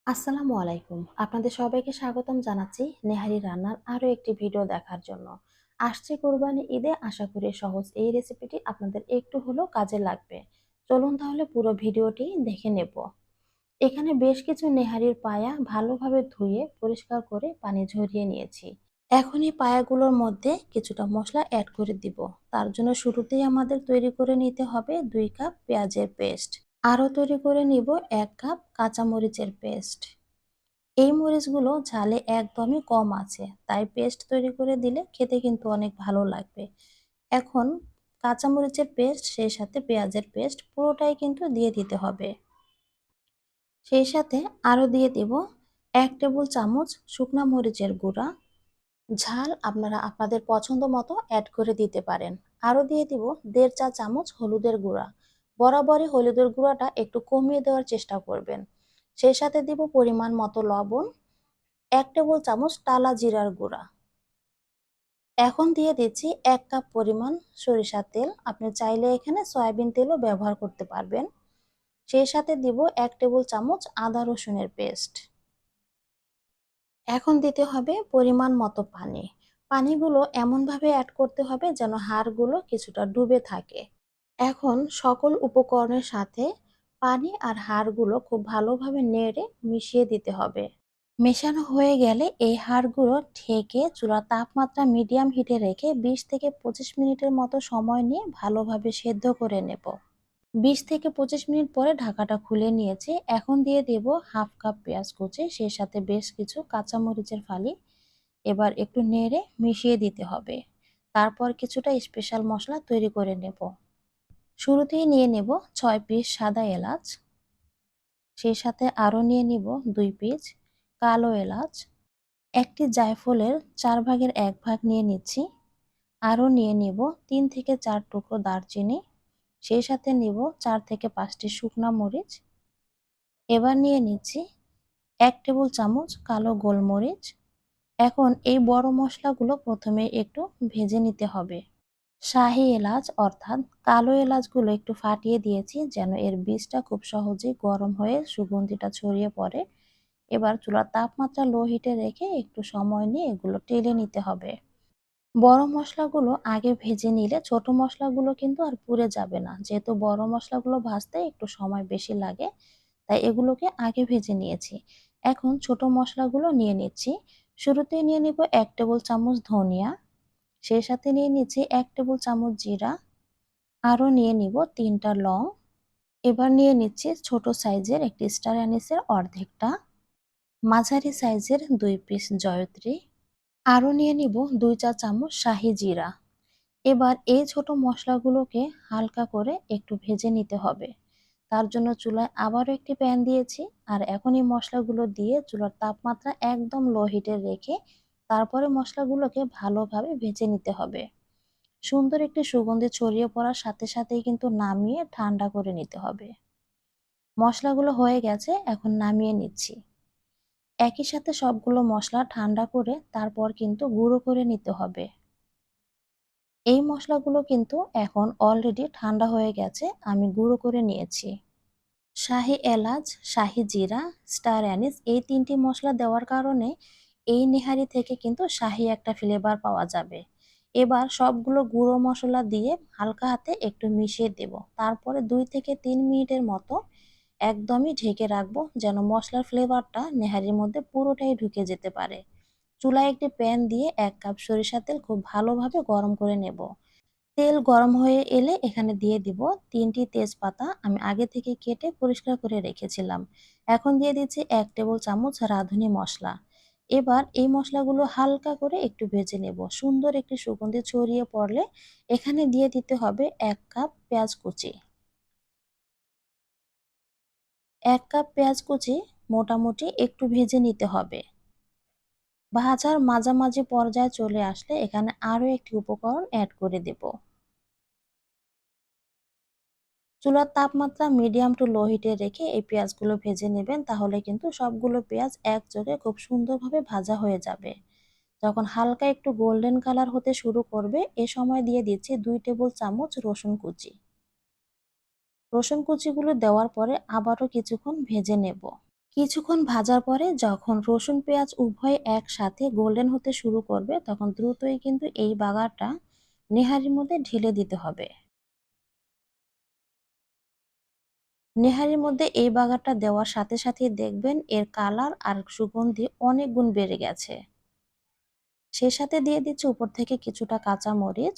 আসসালামু আলাইকুম। আপনাদের সবাইকে স্বাগতম জানাচ্ছি নেহারি রান্নার আরো একটি ভিডিও দেখার জন্য। আসছে কোরবানি ঈদে, আশা করি সহজ এই রেসিপিটি আপনাদের একটু হলেও কাজে লাগবে। চলুন তাহলে পুরো ভিডিওটি দেখে নেব। এখানে বেশ কিছু নেহারির পায়া ভালোভাবে ধুয়ে পরিষ্কার করে পানি ঝরিয়ে নিয়েছি। এখন এই পায়াগুলোর মধ্যে কিছুটা মশলা অ্যাড করে দিব। তার জন্য শুরুতেই আমাদের তৈরি করে নিতে হবে 2 কাপ পেঁয়াজের পেস্ট। আরও তৈরি করে নিব 1 কাপ কাঁচামরিচের পেস্ট। এই মরিচগুলো ঝালে একদমই কম আছে, তাই পেস্ট তৈরি করে দিলে খেতে কিন্তু অনেক ভালো লাগবে। এখন কাঁচামরিচের পেস্ট, সেই সাথে পেঁয়াজের পেস্ট পুরোটাই কিন্তু দিয়ে দিতে হবে। সেই সাথে আরও দিয়ে দেব 1 টেবিল চামচ শুকনা মরিচের গুঁড়া। ঝাল আপনারা আপনাদের পছন্দ মতো অ্যাড করে দিতে পারেন। আরও দিয়ে দিব 1.5 চা চামচ হলুদের গুঁড়া। বরাবরই হলুদের গুঁড়াটা একটু কমিয়ে দেওয়ার চেষ্টা করবেন। সেই সাথে দিব পরিমাণ মতো লবণ, 1 টেবিল চামচ টালা জিরার গুঁড়া। এখন দিয়ে দিচ্ছি 1 কাপ পরিমাণ সরিষার তেল। আপনি চাইলে এখানে সয়াবিন তেলও ব্যবহার করতে পারবেন। সেই সাথে দিব 1 টেবিল চামচ আদা রসুনের পেস্ট। এখন দিতে হবে পরিমাণ মতো পানি। পানিগুলো এমনভাবে অ্যাড করতে হবে যেন হাড়গুলো কিছুটা ডুবে থাকে। এখন সকল উপকরণের সাথে পানি আর হাড়গুলো খুব ভালোভাবে নেড়ে মিশিয়ে দিতে হবে। মেশানো হয়ে গেলে এই হাড়গুলো ঢেকে চুলার তাপমাত্রা মিডিয়াম হিটে রেখে 20 থেকে 25 মিনিটের মতো সময় নিয়ে ভালোভাবে সেদ্ধ করে নেব। 20 থেকে 25 মিনিট পরে ঢাকাটা খুলে নিয়েছি। এখন দিয়ে দেব হাফ কাপ পেঁয়াজ কুচি, সেই সাথে বেশ কিছু কাঁচামরিচের ফালি। এবার একটু নেড়ে মিশিয়ে দিতে হবে। তারপর কিছুটা স্পেশাল মশলা তৈরি করে নেব। শুরুতেই নিয়ে নেব 6 পিস সাদা এলাচ। সেই সাথে আরও নিয়ে নিব 2 পিস কালো এলাচ। একটি জায়ফলের 4 ভাগের 1 ভাগ নিয়ে নিচ্ছি। আরও নিয়ে নিব 3 থেকে 4 টুকরো দারচিনি। সেই সাথে নিব 4 থেকে 5টি শুকনা মরিচ। এবার নিয়ে নিচ্ছি 1 টেবিল চামচ কালো গোলমরিচ। এখন এই বড় মশলাগুলো প্রথমে একটু ভেজে নিতে হবে। শাহি এলাচ অর্থাৎ কালো এলাচগুলো একটু ফাটিয়ে দিয়েছি যেন এর বীজটা খুব সহজেই গরম হয়ে সুগন্ধিটা ছড়িয়ে পড়ে। এবার চুলার তাপমাত্রা লো হিটে রেখে একটু সময় নিয়ে এগুলো টেলে নিতে হবে। বড় মশলাগুলো আগে ভেজে নিলে ছোট মশলাগুলো কিন্তু আর পুড়ে যাবে না। যেহেতু বড় মশলাগুলো ভাজতে একটু সময় বেশি লাগে, তাই এগুলোকে আগে ভেজে নিয়েছি। এখন ছোট মশলাগুলো নিয়ে নিচ্ছি। শুরুতে নিয়ে নিব 1 টেবিল চামচ ধনিয়া। সেই সাথে নিয়ে নিচ্ছি 1 টেবিল চামচ জিরা। আরও নিয়ে নিব 3টা লং। এবার নিয়ে নিচ্ছি ছোট সাইজের একটি স্টার অ্যানিসের অর্ধেকটা, মাঝারি সাইজের 2 পিস জয়ত্রী। আরও নিয়ে নিব 2 চা চামচ শাহি জিরা। এবার এই ছোট মশলাগুলোকে হালকা করে একটু ভেজে নিতে হবে। তার জন্য চুলায় আবারও একটি প্যান দিয়েছি। আর এখন এই মশলাগুলো দিয়ে চুলার তাপমাত্রা একদম লো হিটে রেখে তারপরে মশলাগুলোকে ভালোভাবে ভেজে নিতে হবে। সুন্দর একটি সুগন্ধি ছড়িয়ে পড়ার সাথে সাথেই কিন্তু নামিয়ে ঠান্ডা করে নিতে হবে। মশলাগুলো হয়ে গেছে, এখন নামিয়ে নিচ্ছি। একই সাথে সবগুলো মশলা ঠান্ডা করে তারপর কিন্তু গুঁড়ো করে নিতে হবে। এই মশলাগুলো কিন্তু এখন অলরেডি ঠান্ডা হয়ে গেছে, আমি গুঁড়ো করে নিয়েছি। শাহি এলাচ, শাহি জিরা, স্টার অ্যানিস এই 3টি মশলা দেওয়ার কারণে এই নেহারি থেকে কিন্তু শাহি একটা ফ্লেভার পাওয়া যাবে। এবার সবগুলো গুঁড়ো মশলা দিয়ে হালকা হাতে একটু মিশিয়ে দেব। তারপরে 2 থেকে 3 মিনিটের মতো একদমই ঢেকে রাখবো যেন মশলার ফ্লেভারটা নেহারির মধ্যে পুরোটাই ঢুকে যেতে পারে। চুলায় একটি প্যান দিয়ে 1 কাপ সরিষার তেল খুব ভালোভাবে গরম করে নেব। তেল গরম হয়ে এলে এখানে দিয়ে দিব 3টি তেজপাতা, আমি আগে থেকে কেটে পরিষ্কার করে রেখেছিলাম। এখন দিয়ে দিচ্ছি 1 টেবিল চামচ রাঁধুনি মশলা। এবার এই মশলাগুলো হালকা করে একটু ভেজে নেব। সুন্দর একটি সুগন্ধি ছড়িয়ে পড়লে এখানে দিয়ে দিতে হবে 1 কাপ পেঁয়াজ কুচি। 1 কাপ পেঁয়াজ কুচি মোটামুটি একটু ভেজে নিতে হবে। ভাজার মাঝামাঝি পর্যায়ে চলে আসলে এখানে আরও একটি উপকরণ অ্যাড করে দেব। চুলার তাপমাত্রা মিডিয়াম টু লো হিটে রেখে এই পেঁয়াজগুলো ভেজে নেবেন, তাহলে কিন্তু সবগুলো পেঁয়াজ একযোগে খুব সুন্দরভাবে ভাজা হয়ে যাবে। যখন হালকা একটু গোল্ডেন কালার হতে শুরু করবে, এ সময় দিয়ে দিচ্ছি 2 টেবিল চামচ রসুন কুচি। রসুন কুচিগুলো দেওয়ার পরে আবারও কিছুক্ষণ ভেজে নেব। কিছুক্ষণ ভাজার পরে যখন রসুন পেঁয়াজ উভয় একসাথে গোল্ডেন হতে শুরু করবে তখন দ্রুতই কিন্তু এই বাগারটা নেহারির মধ্যে ঢেলে দিতে হবে। নেহারির মধ্যে এই বাগারটা দেওয়ার সাথে সাথেই দেখবেন এর কালার আর সুগন্ধি অনেক গুণ বেড়ে গেছে। সেই সাথে দিয়ে দিচ্ছি উপর থেকে কিছুটা কাঁচা মরিচ।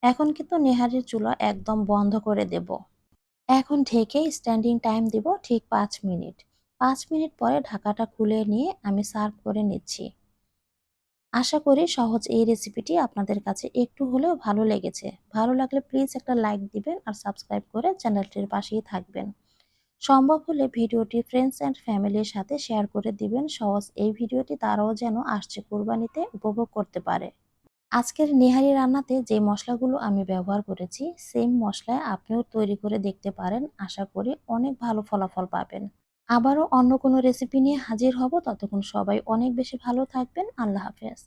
এখন কিন্তু নেহারির চুলা একদম বন্ধ করে দেব। এখন ঢেকে স্ট্যান্ডিং টাইম দিব ঠিক 5 মিনিট। 5 মিনিট পরে ঢাকাটা খুলে নিয়ে আমি সার্ভ করে নিচ্ছি। আশা করি সহজ এই রেসিপিটি আপনাদের কাছে একটু হলেও ভালো লেগেছে। ভালো লাগলে প্লিজ একটা লাইক দিবেন আর সাবস্ক্রাইব করে চ্যানেলটির পাশেই থাকবেন। সম্ভব হলে ভিডিওটি ফ্রেন্ডস অ্যান্ড ফ্যামিলির সাথে শেয়ার করে দিবেন। সহজ এই ভিডিওটি তারাও যেন আসছে কুরবানিতে উপভোগ করতে পারে। আজকের নেহারি রান্নাতে যে মশলাগুলো আমি ব্যবহার করেছি সেম মশলায় আপনিও তৈরি করে দেখতে পারেন। আশা করি অনেক ভালো ফলাফল পাবেন। আবারও অন্য কোনো রেসিপি নিয়ে হাজির হব। ততক্ষণ সবাই অনেক বেশি ভালো থাকবেন। আল্লাহ হাফেজ।